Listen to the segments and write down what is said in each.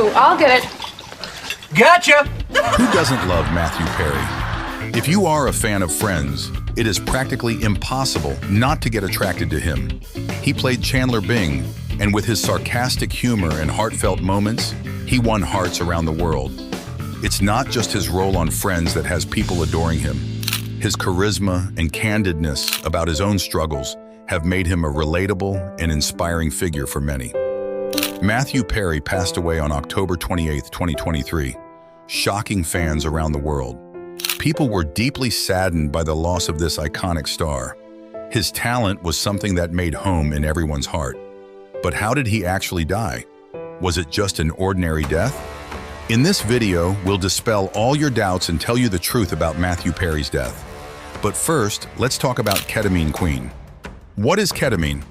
Ooh, I'll get it. Gotcha! Who doesn't love Matthew Perry? If you are a fan of Friends, it is practically impossible not to get attracted to him. He played Chandler Bing, and with his sarcastic humor and heartfelt moments, he won hearts around the world. It's not just his role on Friends that has people adoring him. His charisma and candidness about his own struggles have made him a relatable and inspiring figure for many. Matthew Perry passed away on October 28, 2023, shocking fans around the world. People were deeply saddened by the loss of this iconic star. His talent was something that made home in everyone's heart. But how did he actually die? Was it just an ordinary death? In this video, we'll dispel all your doubts and tell you the truth about Matthew Perry's death. But first, let's talk about Ketamine Queen. What is ketamine?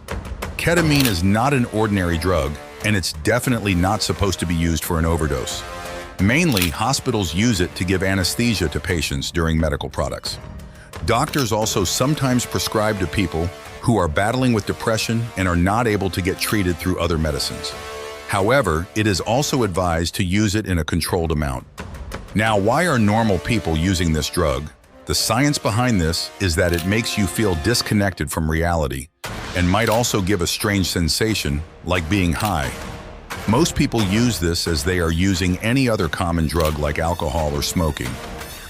Ketamine is not an ordinary drug, and it's definitely not supposed to be used for an overdose. Mainly, hospitals use it to give anesthesia to patients during medical products. Doctors also sometimes prescribe to people who are battling with depression and are not able to get treated through other medicines. However, it is also advised to use it in a controlled amount. Now, why are normal people using this drug? The science behind this is that it makes you feel disconnected from reality and might also give a strange sensation, like being high. Most people use this as they are using any other common drug like alcohol or smoking,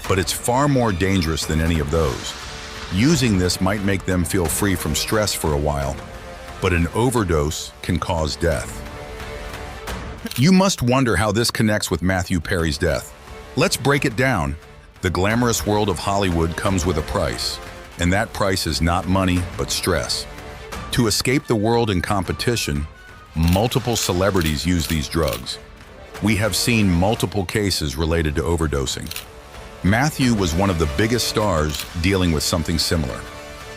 but it's far more dangerous than any of those. Using this might make them feel free from stress for a while, but an overdose can cause death. You must wonder how this connects with Matthew Perry's death. Let's break it down. The glamorous world of Hollywood comes with a price, and that price is not money, but stress. To escape the world and competition, multiple celebrities use these drugs. We have seen multiple cases related to overdosing. Matthew was one of the biggest stars dealing with something similar.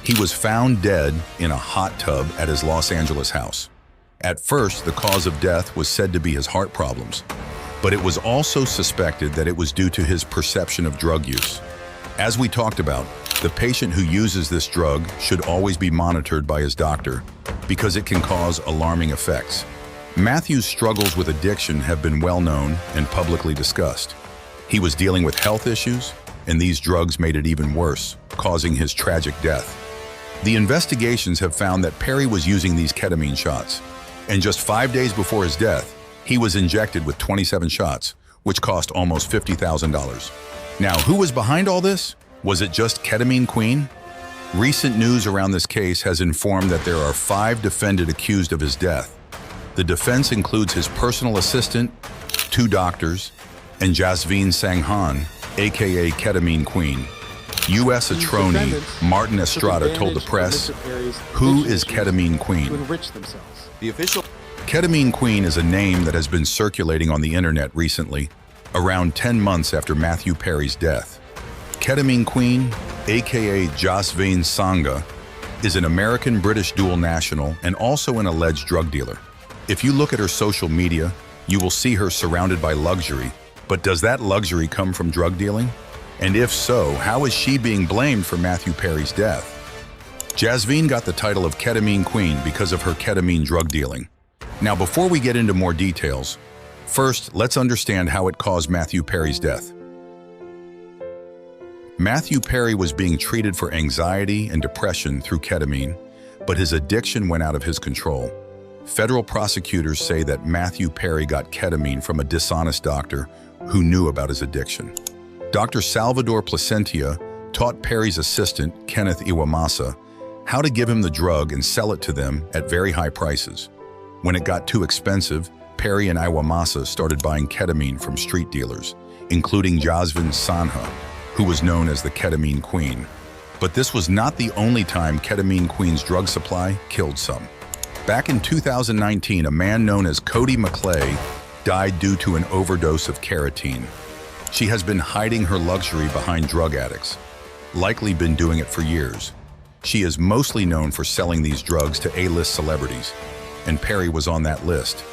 He was found dead in a hot tub at his Los Angeles house. At first, the cause of death was said to be his heart problems, but it was also suspected that it was due to his perception of drug use. As we talked about, the patient who uses this drug should always be monitored by his doctor because it can cause alarming effects. Matthew's struggles with addiction have been well known and publicly discussed. He was dealing with health issues, and these drugs made it even worse, causing his tragic death. The investigations have found that Perry was using these ketamine shots, and just 5 days before his death, he was injected with 27 shots, which cost almost $50,000. Now, who was behind all this? Was it just Ketamine Queen? Recent news around this case has informed that there are 5 defendants accused of his death. The defense includes his personal assistant, 2 doctors, and Jasveen Sanghan, aka Ketamine Queen. U.S. attorney Martin Estrada told the press, "Who is Ketamine Queen?" The official Ketamine Queen is a name that has been circulating on the internet recently, around 10 months after Matthew Perry's death. Ketamine Queen, aka Jasveen Sangha, is an American-British dual national and also an alleged drug dealer. If you look at her social media, you will see her surrounded by luxury. But does that luxury come from drug dealing? And if so, how is she being blamed for Matthew Perry's death? Jasveen got the title of Ketamine Queen because of her ketamine drug dealing. Now, before we get into more details, first, let's understand how it caused Matthew Perry's death. Matthew Perry was being treated for anxiety and depression through ketamine, but his addiction went out of his control. Federal prosecutors say that Matthew Perry got ketamine from a dishonest doctor who knew about his addiction. Dr. Salvador Placentia taught Perry's assistant, Kenneth Iwamasa, how to give him the drug and sell it to them at very high prices. When it got too expensive, Perry and Iwamasa started buying ketamine from street dealers, including Jasveen Sangha, who was known as the Ketamine Queen. But this was not the only time Ketamine Queen's drug supply killed some. Back in 2019, a man known as Cody McClay died due to an overdose of carotene. She has been hiding her luxury behind drug addicts, likely been doing it for years. She is mostly known for selling these drugs to A-list celebrities, and Perry was on that list.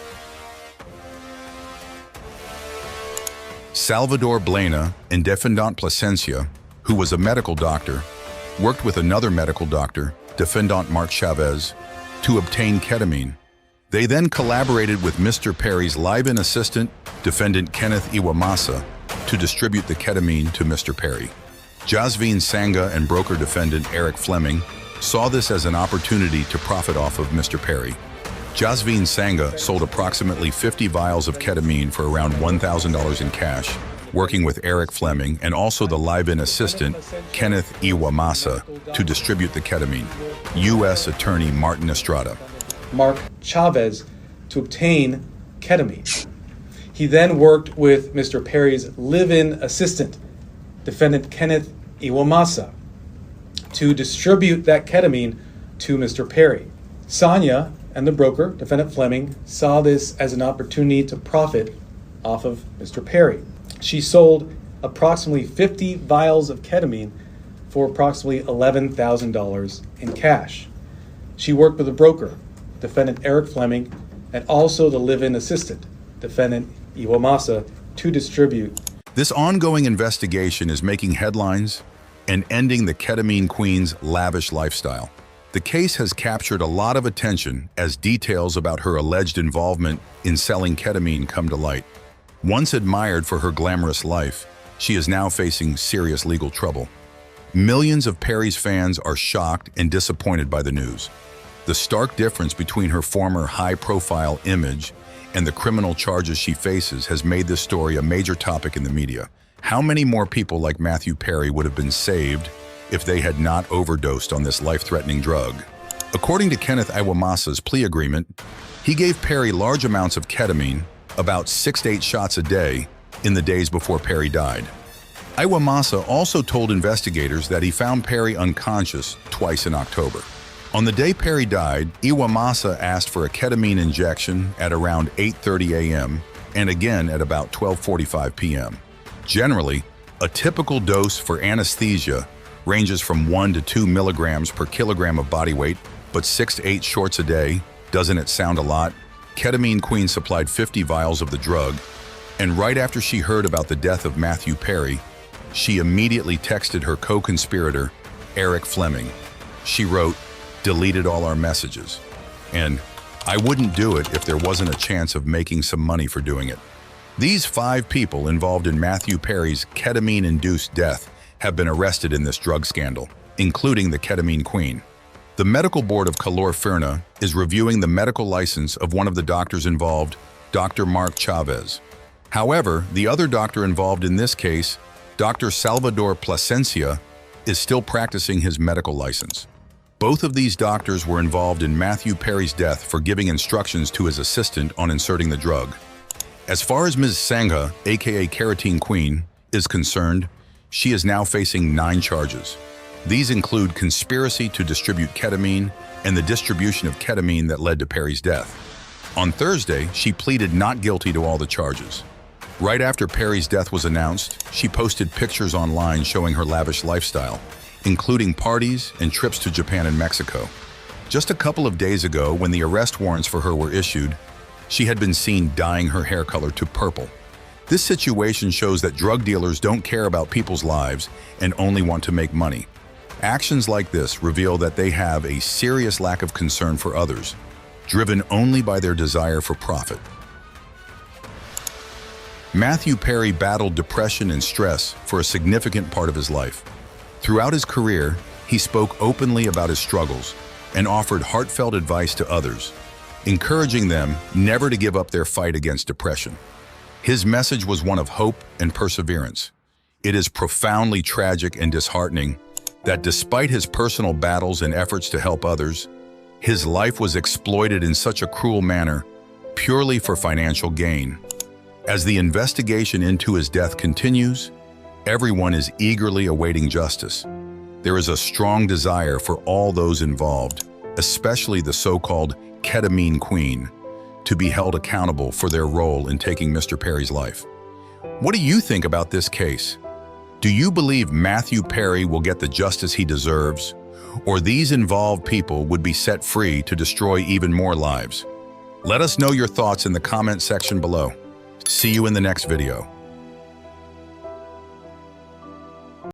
Salvador Blena and Defendant Placencia, who was a medical doctor, worked with another medical doctor, Defendant Mark Chavez, to obtain ketamine. They then collaborated with Mr. Perry's live-in assistant, defendant Kenneth Iwamasa, to distribute the ketamine to Mr. Perry. Jasveen Sangha and broker defendant Eric Fleming saw this as an opportunity to profit off of Mr. Perry. Jasveen Sangha sold approximately 50 vials of ketamine for around $1,000 in cash, working with Eric Fleming and also the live-in assistant, Kenneth Iwamasa, to distribute the ketamine. U.S. Attorney Martin Estrada. Mark Chavez to obtain ketamine. He then worked with Mr. Perry's live-in assistant, defendant Kenneth Iwamasa, to distribute that ketamine to Mr. Perry. Sonia and the broker, defendant Fleming, saw this as an opportunity to profit off of Mr. Perry. She sold approximately 50 vials of ketamine for approximately $11,000 in cash. She worked with a broker, defendant Eric Fleming, and also the live-in assistant, defendant Iwamasa, to distribute. This ongoing investigation is making headlines and ending the Ketamine Queen's lavish lifestyle. The case has captured a lot of attention as details about her alleged involvement in selling ketamine come to light. Once admired for her glamorous life, she is now facing serious legal trouble. Millions of Perry's fans are shocked and disappointed by the news. The stark difference between her former high-profile image and the criminal charges she faces has made this story a major topic in the media. How many more people like Matthew Perry would have been saved if they had not overdosed on this life-threatening drug? According to Kenneth Iwamasa's plea agreement, he gave Perry large amounts of ketamine, about 6 to 8 shots a day, in the days before Perry died. Iwamasa also told investigators that he found Perry unconscious twice in October. On the day Perry died, Iwamasa asked for a ketamine injection at around 8:30 a.m. and again at about 12:45 p.m. Generally, a typical dose for anesthesia ranges from 1 to 2 milligrams per kilogram of body weight, but 6 to 8 shorts a day, doesn't it sound a lot? Ketamine Queen supplied 50 vials of the drug, and right after she heard about the death of Matthew Perry, she immediately texted her co-conspirator, Eric Fleming. She wrote, "Deleted all our messages," and "I wouldn't do it if there wasn't a chance of making some money for doing it." These 5 people involved in Matthew Perry's ketamine-induced death have been arrested in this drug scandal, including the Ketamine Queen. The Medical Board of California is reviewing the medical license of one of the doctors involved, Dr. Mark Chavez. However, the other doctor involved in this case, Dr. Salvador Plasencia, is still practicing his medical license. Both of these doctors were involved in Matthew Perry's death for giving instructions to his assistant on inserting the drug. As far as Ms. Sangha, aka Ketamine Queen, is concerned, she is now facing 9 charges. These include conspiracy to distribute ketamine and the distribution of ketamine that led to Perry's death. On Thursday, she pleaded not guilty to all the charges. Right after Perry's death was announced, she posted pictures online showing her lavish lifestyle, including parties and trips to Japan and Mexico. Just a couple of days ago, when the arrest warrants for her were issued, she had been seen dyeing her hair color to purple. This situation shows that drug dealers don't care about people's lives and only want to make money. Actions like this reveal that they have a serious lack of concern for others, driven only by their desire for profit. Matthew Perry battled depression and stress for a significant part of his life. Throughout his career, he spoke openly about his struggles and offered heartfelt advice to others, encouraging them never to give up their fight against depression. His message was one of hope and perseverance. It is profoundly tragic and disheartening that despite his personal battles and efforts to help others, his life was exploited in such a cruel manner, purely for financial gain. As the investigation into his death continues, everyone is eagerly awaiting justice. There is a strong desire for all those involved, especially the so-called Ketamine Queen, to be held accountable for their role in taking Mr. Perry's life. What do you think about this case? Do you believe Matthew Perry will get the justice he deserves, or these involved people would be set free to destroy even more lives? Let us know your thoughts in the comment section below. See you in the next video.